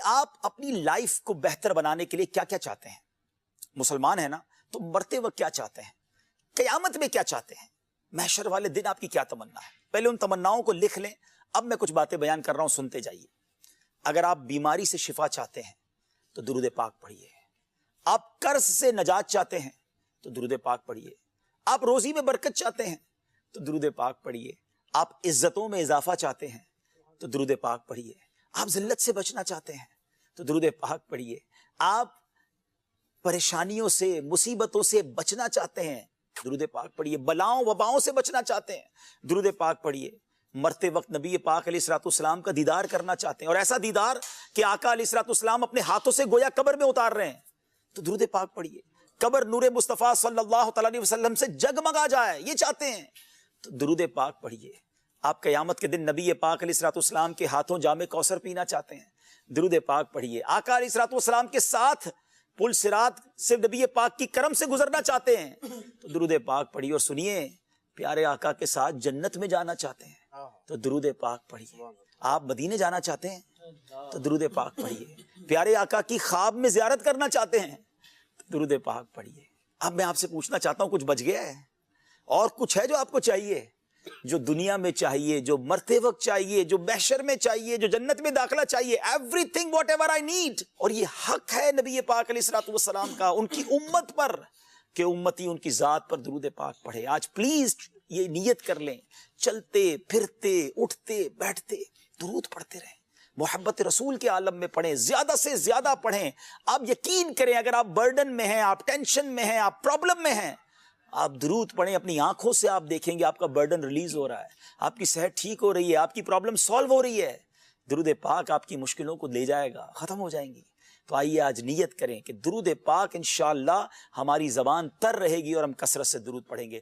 آپ اپنی لائف کو بہتر بنانے کے لیے کیا کیا چاہتے ہیں؟ مسلمان ہیں نا، تو مرتے وقت کیا چاہتے ہیں؟ قیامت میں کیا چاہتے ہیں؟ محشر والے دن آپ کی کیا تمنا ہے؟ پہلے ان تمناؤں کو لکھ لیں. اب میں کچھ باتیں بیان کر رہا ہوں، سنتے جائیے. اگر آپ بیماری سے شفا چاہتے ہیں تو درود پاک پڑھیے. آپ قرض سے نجات چاہتے ہیں تو درود پاک پڑھیے. آپ روزی میں برکت چاہتے ہیں تو درود پاک پڑھیے. آپ عزتوں میں اضافہ چاہتے ہیں تو درود پاک پڑھیے. آپ ذلت سے بچنا چاہتے ہیں تو درود پاک پڑھیے. آپ پریشانیوں سے، مصیبتوں سے بچنا چاہتے ہیں، درود پاک پڑھیے. بلاؤں وباؤں سے بچنا چاہتے ہیں، درود پاک پڑھیے. مرتے وقت نبی پاک علیہ الصلوۃ والسلام کا دیدار کرنا چاہتے ہیں، اور ایسا دیدار کہ آقا علیہ الصلوۃ والسلام اپنے ہاتھوں سے گویا قبر میں اتار رہے ہیں، تو درود پاک پڑھیے. قبر نور مصطفیٰ صلی اللہ تعالی علیہ وسلم سے جگمگا جائے، یہ چاہتے ہیں تو درود پاک پڑھیے. آپ قیامت کے دن نبی پاک علیہ الصلوۃ والسلام کے ہاتھوں جام کوثر پینا چاہتے ہیں، درود پاک پڑھیے. آقا علیہ الصلوۃ والسلام کے ساتھ پل صراط سے نبی پاک کی کرم سے گزرنا چاہتے ہیں تو درود پاک پڑھیے. اور سنیے، پیارے آقا کے ساتھ جنت میں جانا چاہتے ہیں تو درود پاک پڑھیے. آپ مدینے جانا چاہتے ہیں تو درود پاک پڑھیے. پیارے آقا کی خواب میں زیارت کرنا چاہتے ہیں تو درود پاک پڑھیے. اب میں آپ سے پوچھنا چاہتا ہوں، کچھ بچ گیا ہے؟ اور کچھ ہے جو آپ کو چاہیے، جو دنیا میں چاہیے، جو مرتے وقت چاہیے، جو محشر میں چاہیے، جو جنت میں داخلہ چاہیے؟ Every thing what ever I need. اور یہ حق ہے نبی پاک علیہ الصلوۃ والسلام کا ان کی امت پر کہ امتی ان کی ذات پر درود پاک پڑھے. آج پلیز یہ نیت کر لیں، چلتے پھرتے اٹھتے بیٹھتے درود پڑھتے رہیں. محبت رسول کے عالم میں پڑھیں، زیادہ سے زیادہ پڑھیں. آپ یقین کریں، اگر آپ برڈن میں ہیں، آپ ٹینشن میں ہیں، آپ پرابلم میں ہیں، آپ درود پڑھیں. اپنی آنکھوں سے آپ دیکھیں گے آپ کا برڈن ریلیز ہو رہا ہے، آپ کی صحت ٹھیک ہو رہی ہے، آپ کی پرابلم سالو ہو رہی ہے. درود پاک آپ کی مشکلوں کو لے جائے گا، ختم ہو جائیں گی. تو آئیے آج نیت کریں کہ درود پاک انشاءاللہ ہماری زبان تر رہے گی اور ہم کثرت سے درود پڑھیں گے.